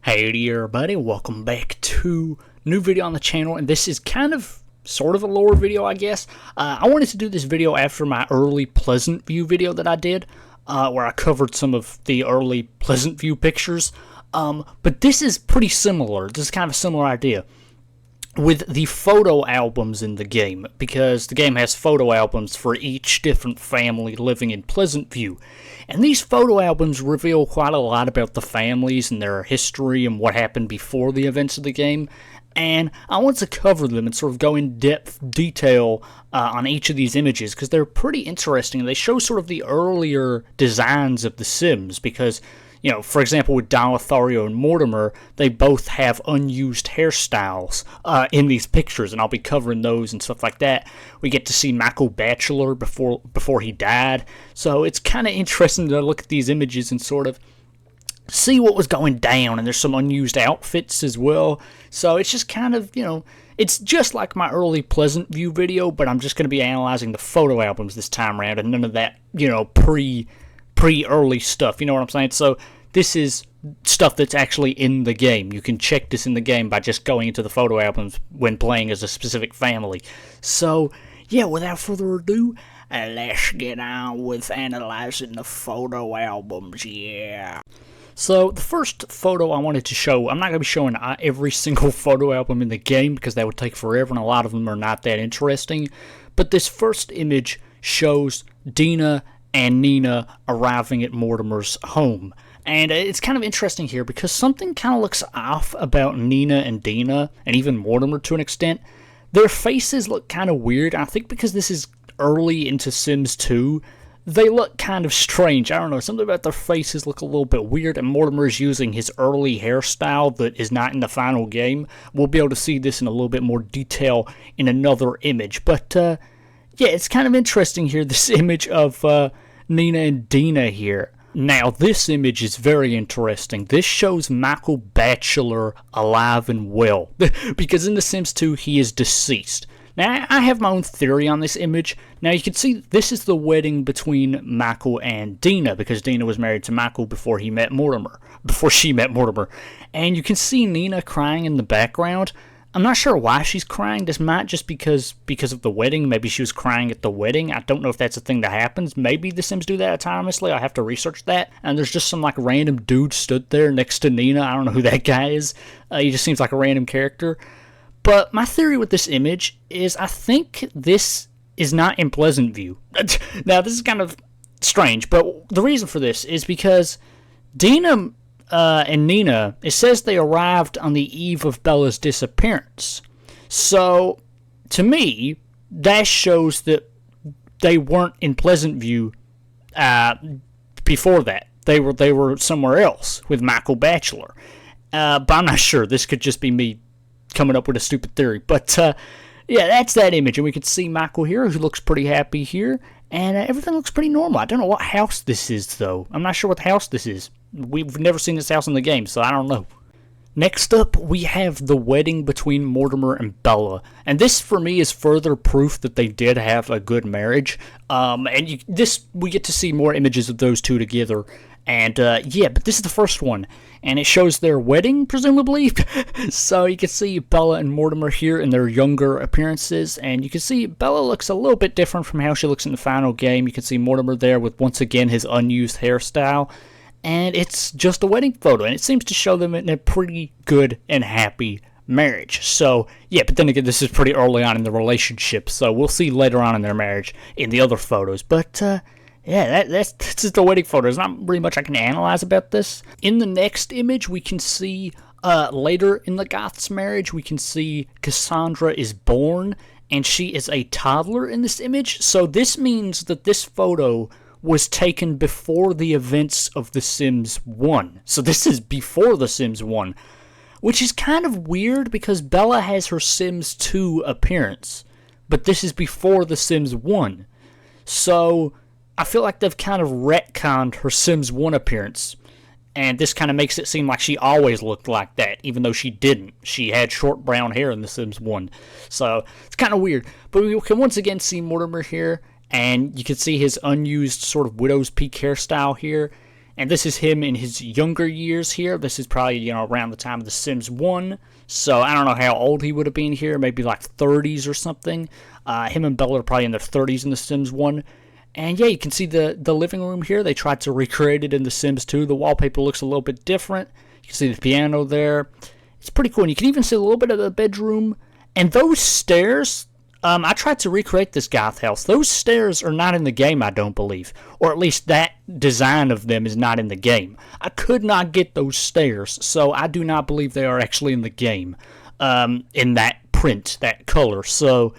Hey everybody, welcome back to new video on the channel, and this is kind of sort of a lore video, I guess. I wanted to do this video after my early Pleasant View video that I did, where I covered some of the early Pleasant View pictures, but this is pretty similar. This is kind of a similar idea with the photo albums in the game, because the game has photo albums for each different family living in Pleasant View. And these photo albums reveal quite a lot about the families and their history and what happened before the events of the game. And I want to cover them and sort of go in depth detail on each of these images, because they're pretty interesting. They show sort of the earlier designs of the Sims, because, you know, for example, with Don, Lothario, and Mortimer, they both have unused hairstyles in these pictures, and I'll be covering those and stuff like that. We get to see Michael Bachelor before he died, so it's kind of interesting to look at these images and sort of see what was going down, and there's some unused outfits as well, so it's just kind of, you know, it's just like my early Pleasant View video, but I'm just going to be analyzing the photo albums this time around, and none of that, you know, pre-early stuff, you know what I'm saying? So this is stuff that's actually in the game. You can check this in the game by just going into the photo albums when playing as a specific family. So yeah, without further ado, let's get on with analyzing the photo albums, yeah. So the first photo I wanted to show, I'm not going to be showing every single photo album in the game because that would take forever and a lot of them are not that interesting, but this first image shows Dina and Nina arriving at Mortimer's home. And it's kind of interesting here because something kind of looks off about Nina and Dina, and even Mortimer to an extent. Their faces look kind of weird. I think because this is early into Sims 2, they look kind of strange. I don't know, something about their faces look a little bit weird, and Mortimer's using his early hairstyle that is not in the final game. We'll be able to see this in a little bit more detail in another image. But yeah, it's kind of interesting here, this image of Nina and Dina here. Now, this image is very interesting. This shows Michael Bachelor alive and well, because in The Sims 2, he is deceased. Now, I have my own theory on this image. Now, you can see this is the wedding between Michael and Dina, because Dina was married to Michael before she met Mortimer. And you can see Nina crying in the background. I'm not sure why she's crying. This might just because of the wedding. Maybe she was crying at the wedding. I don't know if that's a thing that happens. Maybe the Sims do that autonomously. I have to research that. And there's just some like random dude stood there next to Nina. I don't know who that guy is. He just seems like a random character. But my theory with this image is I think this is not in Pleasant View. Now, this is kind of strange, but the reason for this is because Dina and Nina, it says they arrived on the eve of Bella's disappearance. So, to me, that shows that they weren't in Pleasant View before that. They were somewhere else with Michael Bachelor. But I'm not sure. This could just be me coming up with a stupid theory. But, yeah, that's that image. And we can see Michael here, who looks pretty happy here. And everything looks pretty normal. I don't know what house this is, though. I'm not sure what house this is. We've never seen this house in the game, so I don't know. Next up, we have the wedding between Mortimer and Bella. And this, for me, is further proof that they did have a good marriage. We get to see more images of those two together. And, yeah, but this is the first one. And it shows their wedding, presumably. So you can see Bella and Mortimer here in their younger appearances. And you can see Bella looks a little bit different from how she looks in the final game. You can see Mortimer there with, once again, his unused hairstyle. And it's just a wedding photo. And it seems to show them in a pretty good and happy marriage. So, yeah, but then again, this is pretty early on in the relationship. So we'll see later on in their marriage in the other photos. But, yeah, that's just the wedding photo. There's not really much I can analyze about this. In the next image, we can see later in the Goth's marriage, we can see Cassandra is born, and she is a toddler in this image. So this means that this photo was taken before the events of The Sims 1. So this is before The Sims 1, which is kind of weird because Bella has her Sims 2 appearance, but this is before The Sims 1. So I feel like they've kind of retconned her Sims 1 appearance, and this kind of makes it seem like she always looked like that, even though she didn't. She had short brown hair in The Sims 1, so it's kind of weird. But we can once again see Mortimer here, and you can see his unused sort of widow's peak hairstyle here, And this is him in his younger years here. This is probably, you know, around the time of The Sims 1. So I don't know how old he would have been here, maybe like 30s or something. Him and Bella are probably in their 30s in The Sims 1. And yeah, you can see the living room here. They tried to recreate it in The Sims 2. The wallpaper looks a little bit different. You can see the piano there. It's pretty cool. And you can even see a little bit of the bedroom. And those stairs, I tried to recreate this Goth house. Those stairs are not in the game, I don't believe. Or at least that design of them is not in the game. I could not get those stairs, so I do not believe they are actually in the game. In that print, that color. So,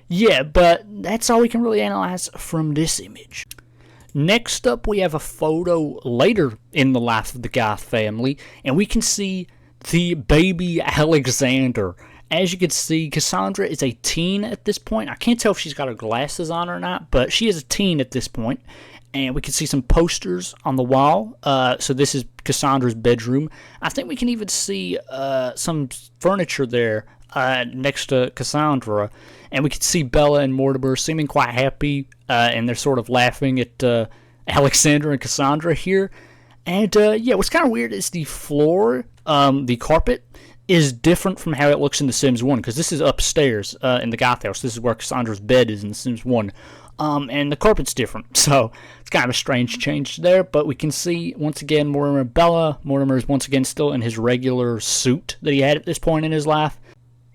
yeah, but that's all we can really analyze from this image. Next up, we have a photo later in the life of the Goth family, and we can see the baby Alexander. As you can see, Cassandra is a teen at this point. I can't tell if she's got her glasses on or not, but she is a teen at this point. And we can see some posters on the wall. So this is Cassandra's bedroom. I think we can even see some furniture there next to Cassandra. And we can see Bella and Mortimer seeming quite happy. And they're sort of laughing at Alexander and Cassandra here. And yeah, what's kind of weird is the floor, the carpet, is different from how it looks in The Sims 1, because this is upstairs in the Goth house. This is where Cassandra's bed is in The Sims 1. And the carpet's different, so it's kind of a strange change there, but we can see, once again, Mortimer and Bella. Mortimer is once again still in his regular suit that he had at this point in his life.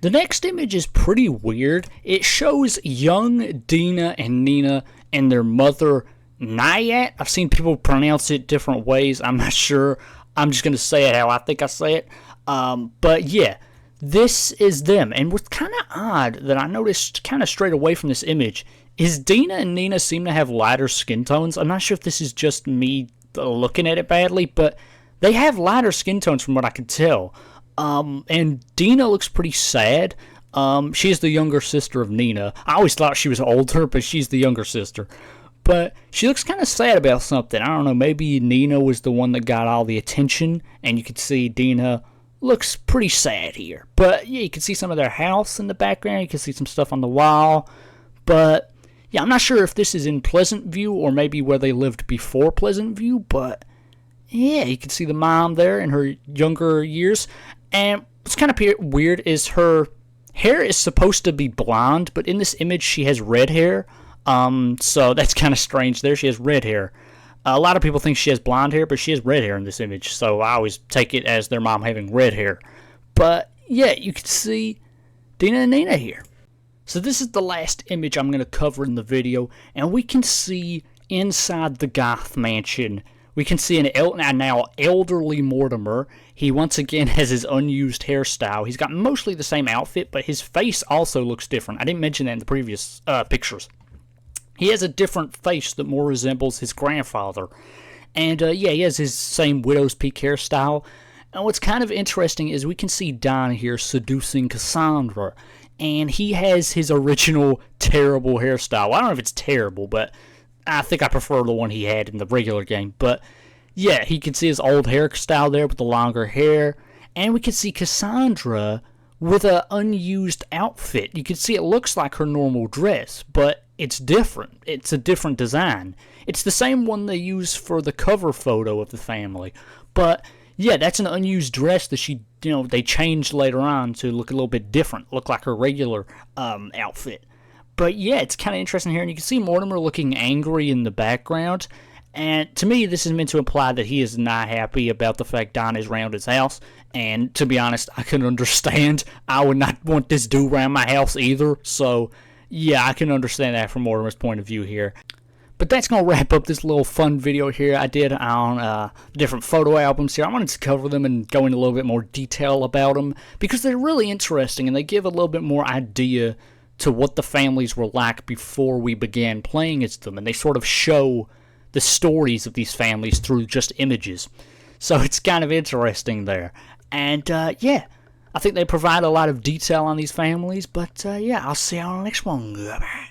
The next image is pretty weird. It shows young Dina and Nina and their mother, Nyat. I've seen people pronounce it different ways. I'm not sure. I'm just going to say it how I think I say it. But yeah, this is them. And what's kind of odd that I noticed kind of straight away from this image is Dina and Nina seem to have lighter skin tones. I'm not sure if this is just me looking at it badly, but they have lighter skin tones from what I can tell. And Dina looks pretty sad. She is the younger sister of Nina. I always thought she was older, but she's the younger sister. But she looks kind of sad about something. I don't know, maybe Nina was the one that got all the attention, and you can see Dina looks pretty sad here. But yeah, you can see some of their house in the background. You can see some stuff on the wall. But yeah, I'm not sure if this is in Pleasant View or maybe where they lived before Pleasant View. But yeah, you can see the mom there in her younger years. And what's kind of weird is her hair is supposed to be blonde, but in this image she has red hair. So that's kind of strange there. She has red hair. A lot of people think she has blonde hair, but she has red hair in this image. So I always take it as their mom having red hair. But yeah, you can see Dina and Nina here. So this is the last image I'm going to cover in the video. And we can see inside the Goth mansion, we can see an now elderly Mortimer. He once again has his unused hairstyle. He's got mostly the same outfit, but his face also looks different. I didn't mention that in the previous pictures. He has a different face that more resembles his grandfather. And yeah, he has his same widow's peak hairstyle. And what's kind of interesting is we can see Don here seducing Cassandra. And he has his original terrible hairstyle. I don't know if it's terrible, but I think I prefer the one he had in the regular game. But yeah, he can see his old hairstyle there with the longer hair. And we can see Cassandra with an unused outfit. You can see it looks like her normal dress, but it's different. It's a different design. It's the same one they use for the cover photo of the family. But yeah, that's an unused dress that she, they changed later on to look a little bit different, look like her regular outfit. But yeah, it's kind of interesting here, and you can see Mortimer looking angry in the background. And to me, this is meant to imply that he is not happy about the fact Don is around his house. And to be honest, I can understand. I would not want this dude around my house either. So yeah, I can understand that from Mortimer's point of view here. But that's going to wrap up this little fun video here I did on different photo albums here. I wanted to cover them and go into a little bit more detail about them, because they're really interesting and they give a little bit more idea to what the families were like before we began playing as them. And they sort of show the stories of these families through just images. So it's kind of interesting there. And yeah, I think they provide a lot of detail on these families. But yeah, I'll see you on the next one. Goodbye.